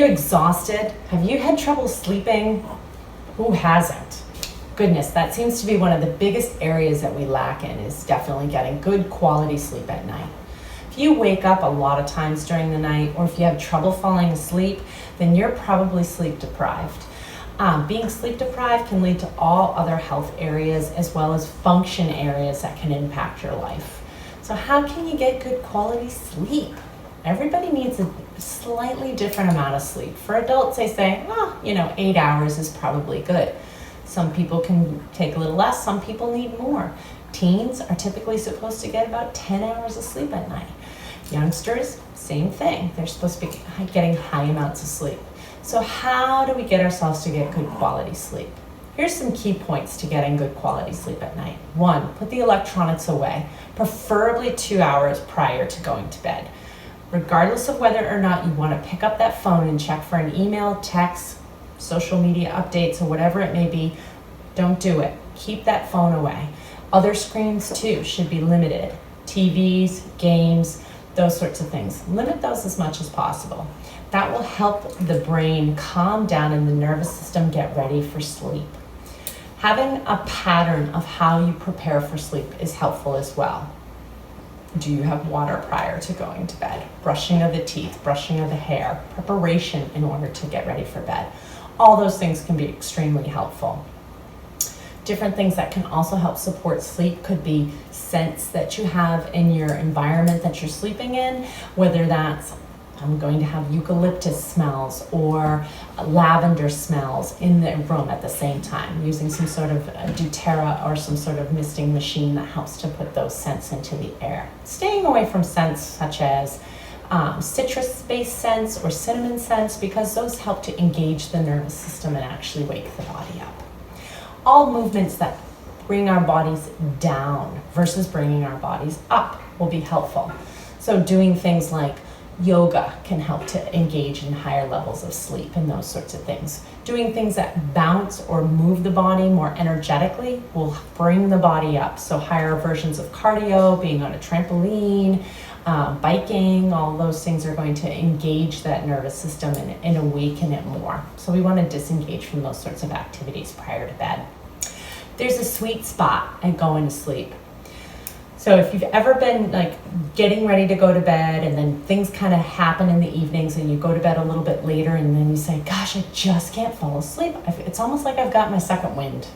you exhausted? Have you had trouble sleeping? Who hasn't? Goodness, that seems to be one of the biggest areas that we lack in, is definitely getting good quality sleep at night. If you wake up a lot of times during the night, or if you have trouble falling asleep, then you're probably sleep deprived. Being sleep deprived can lead to all other health areas as well as function areas that can impact your life. So how can you get good quality sleep? Everybody needs a slightly different amount of sleep. For adults, they say, 8 hours is probably good. Some people can take a little less, some people need more. Teens are typically supposed to get about 10 hours of sleep at night. Youngsters, same thing. They're supposed to be getting high amounts of sleep. So how do we get ourselves to get good quality sleep? Here's some key points to getting good quality sleep at night. 1, put the electronics away, preferably 2 hours prior to going to bed. Regardless of whether or not you want to pick up that phone and check for an email, text, social media updates, or whatever it may be, don't do it. Keep that phone away. Other screens too should be limited. TVs, games, those sorts of things. Limit those as much as possible. That will help the brain calm down and the nervous system get ready for sleep. Having a pattern of how you prepare for sleep is helpful as well. Do you have water prior to going to bed? Brushing of the teeth, brushing of the hair, preparation in order to get ready for bed. All those things can be extremely helpful. Different things that can also help support sleep could be scents that you have in your environment that you're sleeping in, whether that's I'm going to have eucalyptus smells or lavender smells in the room at the same time, using some sort of doTERRA or some sort of misting machine that helps to put those scents into the air. Staying away from scents such as citrus-based scents or cinnamon scents, because those help to engage the nervous system and actually wake the body up. All movements that bring our bodies down versus bringing our bodies up will be helpful. So doing things like yoga can help to engage in higher levels of sleep and those sorts of things. Doing things that bounce or move the body more energetically will bring the body up. So higher versions of cardio, being on a trampoline, biking, all those things are going to engage that nervous system and awaken it more. So we want to disengage from those sorts of activities prior to bed. There's a sweet spot at going to sleep. So if you've ever been getting ready to go to bed and then things kind of happen in the evenings and you go to bed a little bit later and then you say, gosh, I just can't fall asleep. It's almost like I've got my second wind.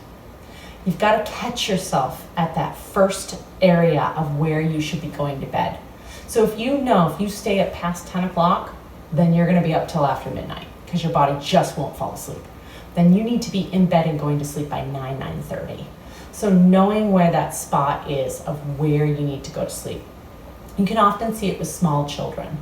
You've got to catch yourself at that first area of where you should be going to bed. So if you stay up past 10 o'clock, then you're going to be up till after midnight because your body just won't fall asleep. Then you need to be in bed and going to sleep by 9:30. So knowing where that spot is of where you need to go to sleep. You can often see it with small children.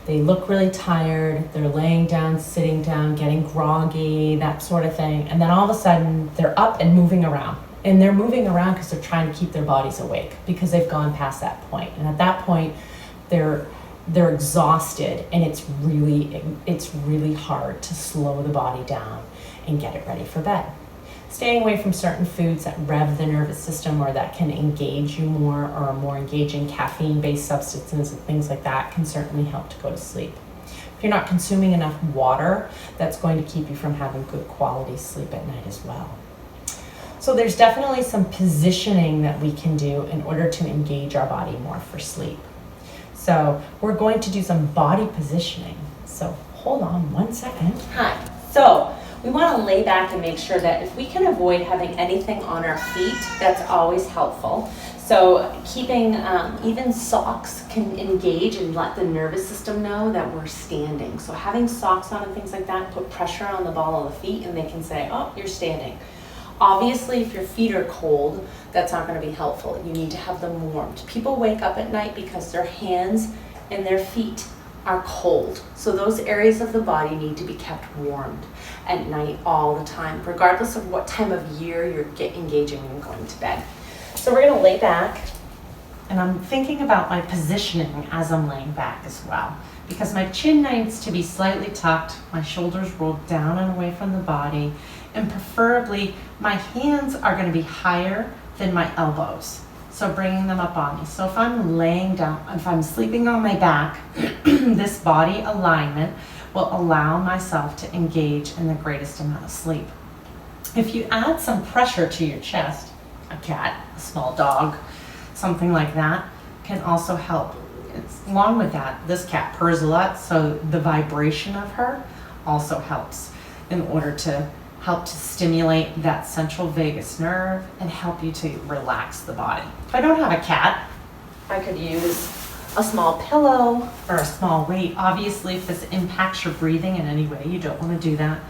They look really tired, they're laying down, sitting down, getting groggy, that sort of thing. And then all of a sudden they're up and moving around. And they're moving around because they're trying to keep their bodies awake because they've gone past that point. And at that point, they're exhausted, and it's really hard to slow the body down and get it ready for bed. Staying away from certain foods that rev the nervous system or that can engage you more, or more engaging caffeine-based substances and things like that can certainly help to go to sleep. If you're not consuming enough water, that's going to keep you from having good quality sleep at night as well. So there's definitely some positioning that we can do in order to engage our body more for sleep. So we're going to do some body positioning. So hold on one second. Hi. So we want to lay back and make sure that if we can avoid having anything on our feet, that's always helpful. So keeping even socks can engage and let the nervous system know that we're standing. So having socks on and things like that put pressure on the ball of the feet, and they can say, oh, you're standing. Obviously, if your feet are cold, that's not going to be helpful. You need to have them warmed. People wake up at night because their hands and their feet are cold. So those areas of the body need to be kept warmed at night all the time, regardless of what time of year you're engaging and going to bed. So we're going to lay back, and I'm thinking about my positioning as I'm laying back as well, because my chin needs to be slightly tucked, my shoulders rolled down and away from the body, and preferably my hands are going to be higher than my elbows. So bringing them up on me. So if I'm laying down, if I'm sleeping on my back, this body alignment will allow myself to engage in the greatest amount of sleep. If you add some pressure to your chest, a cat, a small dog, something like that can also help. Along with that, this cat purrs a lot, so the vibration of her also helps in order to help to stimulate that central vagus nerve and help you to relax the body. If I don't have a cat, I could use a small pillow or a small weight. Obviously, if this impacts your breathing in any way, you don't want to do that.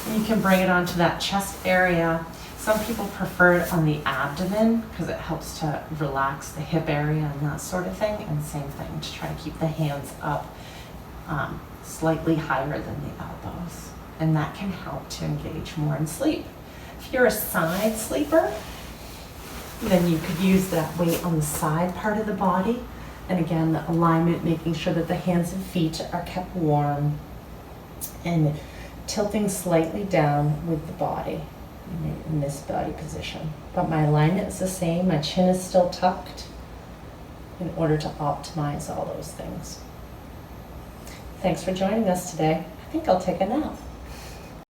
And you can bring it onto that chest area. Some people prefer it on the abdomen because it helps to relax the hip area and that sort of thing. And same thing, to try to keep the hands up slightly higher than the elbows. And that can help to engage more in sleep. If you're a side sleeper, then you could use that weight on the side part of the body. And again, the alignment, making sure that the hands and feet are kept warm and tilting slightly down with the body in this body position. But my alignment is the same. My chin is still tucked in order to optimize all those things. Thanks for joining us today. I think I'll take a nap.